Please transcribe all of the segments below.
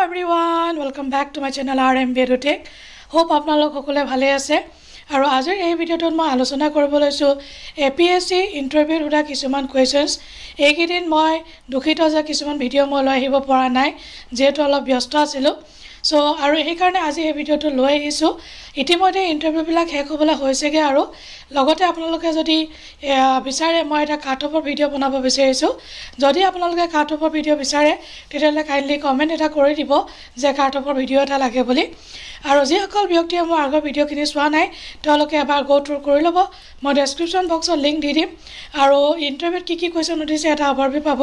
everyone, welcome back to my channel RM Vedotech. Hope আপোনালোক সকলে ভালে আছে আৰু আজিৰ এই ভিডিওটোত মই আলোচনা কৰিব লৈছো APSC ইন্টাৰভিউ উৰা কিছুমান কোৱেশ্চনছ এইকেদিন মই দুখিত যে কিছুমান ভিডিও মই লৈ আহিব পৰা নাই যেটো অলপ ব্যস্ত আছিলো সো আৰু এই কাৰণে আজি এই ভিডিওটো লৈ আহিছো ইতিমধ্যে ইন্টাৰভিউ বিলাক শেষ হ'বলে হৈছেগে আৰু লগতে আপোনালোকে যদি বিচাৰে মই এটা কাটঅফৰ ভিডিও বনাব বিচাৰিছো যদি আপোনালোকে কাটঅফৰ ভিডিও বিচাৰে তেতিয়ালে কাইন্ডলি কমেন্ট এটা কৰি দিব যে কাটঅফৰ ভিডিও এটা লাগে বুলি আৰু যে সকল ব্যক্তিয়ে মোৰ আগৰ ভিডিও কিনি চোৱা নাই তেওঁলোকে এবাৰ গো থ্ৰু কৰি লব মই ডেসক্ৰিপচন বক্সত লিংক দি দিম আৰু ইন্টাৰভিউত কি কোৱেশ্চন উঠিছে এটা অভাৰভিউ পাব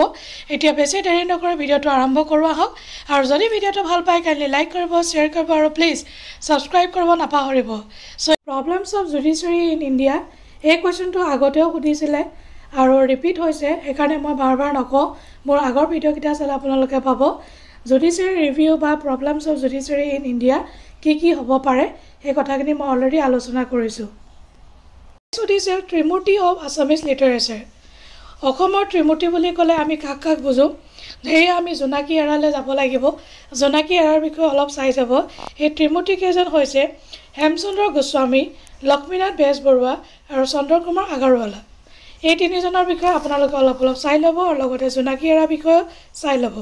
এতিয়া বেছি দেৰি নকৰি ভিডিওটো আৰম্ভ কৰোৱা হওক আৰু যদি ভিডিওটো ভাল পায় কাইন্ডলি লাইক কৰিব শেয়াৰ কৰিব আৰু প্লিজ সাবস্ক্ৰাইব কৰিব নাপাহৰিব so problems of judiciary in India এই কোৱেশ্চনটো আগতেও সুধিছিলে আৰু ৰিপিট হৈছে একাৰণে মই বাৰবাৰ নকওঁ মোৰ আগৰ ভিডিও কিটা চালে আপোনালোকে পাব জুডিচিয়াৰী ৰিভিউ বা problems of judiciary in India কি হ'ব পাৰে এই কথাখিনি মই অলৰেডি আলোচনা কৰিছো জুডিচিয়াল ত্ৰিমূৰ্তি অফ আসামিজ লিটাৰেচাৰ অসমৰ ত্ৰিমূৰ্তি বুলি ক'লে আমি কাক বুজো ধেই আমি জোনাকি এৰালে যাব লাগিব জোনাকি এৰাৰ বিষয়ে অলপ চাই যাব এই ত্ৰিমূৰ্তি কেজন হৈছে হেমচন্দ্ৰ গোস্বামী লক্ষ্মীনাথ বেজবৰুৱা আৰু চন্দ্ৰকুমাৰ আগৰৱালা এই তিনিজনৰ বিষয়ে আপোনালোকে অলপ চাই ল'ব আৰু লগতে জোনাকি এৰাৰ বিষয়ে চাই ল'ব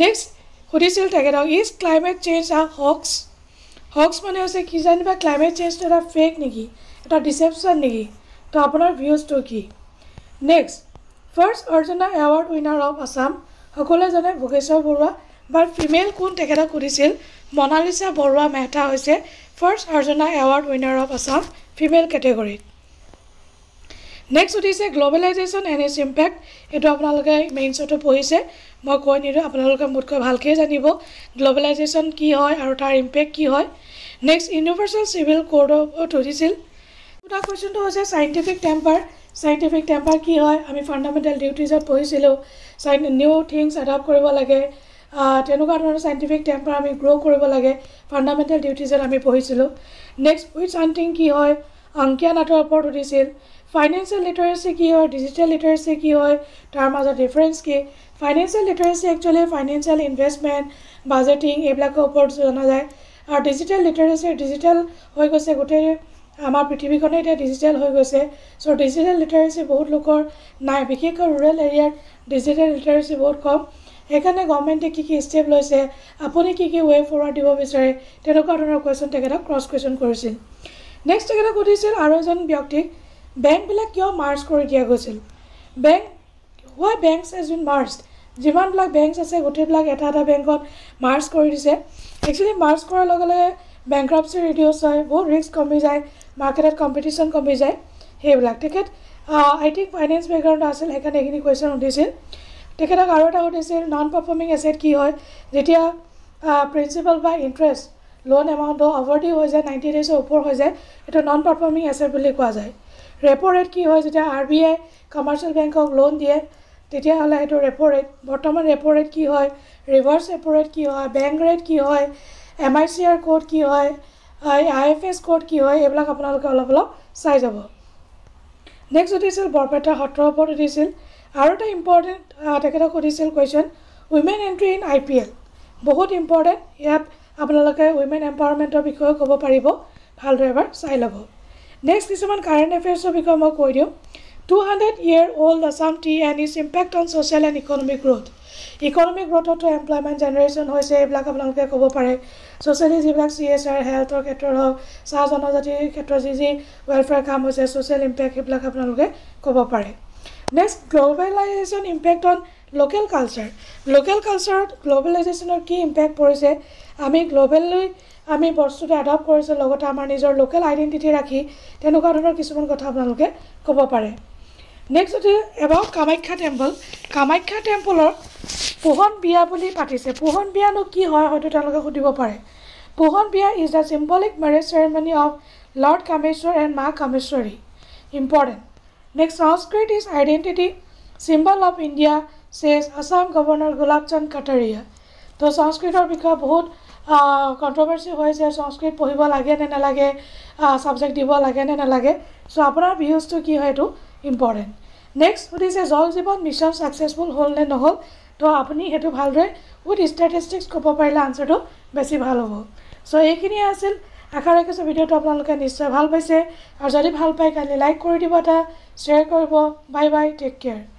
নেক্সট সুধিছিল তেখেতক ইজ ক্লাইমেট চেঞ্জ আ হক্স মানে হৈছে কি জানিবা ক্লাইমেট চেঞ্জটো এটা ফেক নেকি এটা ডিসেপশন নেকি তো আপোনাৰ ভিউজটো কি next first Arjuna award winner of Assam সকলে জানে ভোগেশ্বৰ বৰুৱা বাট ফিমেল কোন তেখেতক সুধিছিল মনালিসা বৰুৱা মেহতা হৈছে first Arjuna award winner of Assam female category next সুধিছে গ্লোবালাইজেশন এণ্ড ইটস ইম্পেক্ট এটো আপোনালোকে মেইনছটো পঢ়িছে মই কৈ নিদো আপোনালোকে মুঠকৈ ভালকৈ জানিব গ্লোবালাইজেশন কি হয় আৰু তাৰ ইম্পেক্ট কি হয় নেক্সট ইউনিভাৰ্সাল সিভিল কোড অফ সুধিছিল এটা কোৱেশ্চনটো হৈছে সাইন্টিফিক টেম্পাৰ কি হয় আমি ফান্ডামেন্টাল ডিউটিজত পঢ়িছিলো নিউ থিংস এডাপ্ট কৰিব লাগে তেনেকুৱা ধৰণৰ সাইন্টিফিক টেম্পাৰ আমি গ্ৰো কৰিব লাগে ফান্ডামেন্টাল ডিউটিজত আমি পঢ়িছিলো নেক্সট উইচ হান্টিং কি হয় অংকিয়া নাটৰ ওপৰত সুধিছিল ফাইনেন্সিয়েল লিটাৰেসি কি হয় ডিজিটেল লিটাৰেসি কি হয় তাৰ মাজত ডিফাৰেন্স কি financial literacy actually financial investment budgeting এইবিলাকৰ ওপৰত জনা যায় আৰু ডিজিটেল লিটাৰেসি ডিজিটেল হৈ গৈছে গোটেই আমাৰ পৃথিৱীখনে এটা ডিজিটেল হৈ গৈছে সো ডিজিটেল লিটাৰেসি বহুত লোকৰ নাই বিশেষকৈ ৰুৰাল এৰিয়াত ডিজিটেল লিটাৰেসি বহুত কম এখানে গভৰ্নমেন্টে কি স্টেপ লৈছে আপুনি কি ৱে ফৰৱাৰ্ড দিব বিচাৰে তেনেকুৱা ধৰণৰ কোৱেশ্চন তেখেতক ক্ৰছ কোৱেশ্চন কৰিছিল নেক্সট তেখেতক সুধিছিল আৰু এজন ব্যক্তিক বেংক বিলাক কিয় মাৰ্জ কৰি দিয়া গৈছিল why banks has been merged যিমান বিলাক বেংকছ আছে গোটেইবিলাক এটা বেংকত মাৰ্জ কৰি দিছে একচুয়ালি মাৰ্জ কৰাৰ লগে লগে ব্যাংক্ৰাপসি ৰিডিউস হয় বহুত ৰিস্ক কমি যায় মাৰ্কেটত কম্পিটিশন কমি যায় হেবিলাক তেখেত আই থিংক ফাইনেন্স ব্যাকগ্ৰাউণ্ড আছিল এখানে এখিনি কোৱেশ্চন উঠিছিল তেখেতক আৰু এটা উঠিছিল নন পাৰফৰ্মিং এসেট কি হয় যেতিয়া প্ৰিন্সিপাল বা ইন্টাৰেষ্ট লোন এমাউণ্ট ওভাৰডিউ হৈ যায় 90 ডেজৰ ওপৰ হৈ যায় এটা নন পাৰফৰ্মিং এসেট বুলি কোৱা যায় ৰেপো ৰেট কি হয় যেতিয়া আৰবিআই কমাৰ্শিয়েল বেংকক লোন দিয়ে তেতিয়া হলে এটো ৰেপো ৰেট বৰ্তমান ৰেপো ৰেট কি হয় ৰিভাৰ্স ৰেপো ৰেট কি হয় বেংক ৰেট কি হয় MICR কোড কি হয় IFS কোড কি হয় এইবিলাক আপোনালোকে অলপ চাই যাব নেক্সট উঠিছিল বৰপেটা সত্ৰৰ ওপৰত উঠিছিল আৰু এটা ইম্পৰ্টেন্ট তেখেতক সুধিছিল question women entry in IPL বহুত ইম্পৰ্টেন্ট ইয়াত আপোনালোকে উইমেন এম্পাৱাৰমেন্টৰ বিষয়ে ক'ব পাৰিব ভালদৰে এবাৰ চাই ল'ব নেক্সট কিছুমান কাৰেণ্ট এফেয়াৰ্ছৰ বিষয়ে মই কৈ দিওঁ 200-year-old Assam tea and its impact on social and economic growth. Economic growth to employment generation হৈছে এইবিলাক আপোনালোকে ক'ব পাৰে সোশ্যালি যিবিলাক CSR হেলথৰ ক্ষেত্ৰত হওক চাহ জনজাতিৰ ক্ষেত্ৰত যি ওয়েলফেয়াৰ কাম হৈছে সোশ্যাল ইম্পেক্ট এইবিলাক আপোনালোকে ক'ব পাৰে next globalization impact on local কালচাৰত গ্লোবালাইজেশনৰ কি ইম্পেক্ট পৰিছে আমি গ্লোবেলি আমি বস্তুটো এডপ্ট কৰিছে লগতে আমাৰ নিজৰ লোকেল আইডেন্টিটি ৰাখি তেনেকুৱা ধৰণৰ কিছুমান কথা আপোনালোকে ক'ব পাৰে নেক্সট আছে এবাউট কামাখ্যা টেম্পলৰ পোহন বিয়া বুলি পাতিছে পোহন বিয়ানো কি হয় হয়তো তেওঁলোকে সুধিব পাৰে Pohan Biya is the symbolic marriage ceremony of lord Kameshwar and Maa Kameshwari important next Sanskrit is identity symbol of India says Assam governor Gulabchand Kataria তো সংস্কৃতৰ বিষয়ে বহুত কন্ট্ৰভাৰ্সি হৈছে সংস্কৃত পঢ়িব লাগে নে নালাগে সাবজেক্ট দিব লাগে নে নালাগে সো আপোনাৰ ভিউজটো কি হয় এটো ইম্পৰ্টেন্ট নেক্সট সুধিছে জল জীৱন মিছন সাকসেসফুল হ'ল নে নহল তো আপুনি সেইটো ভালদৰে উইথ ষ্টেটিষ্টিক্স ক'ব পাৰিলে আনচাৰটো বেছি ভাল হ'ব সো এইখিনিয়ে আছিল আশা ৰাখিছোঁ ভিডিঅ'টো আপোনালোকে নিশ্চয় ভাল পাইছে আৰু যদি ভাল পায় কাইলৈ লাইক কৰি দিব এটা শ্বেয়াৰ কৰিব বাই বাই টেক কেয়াৰ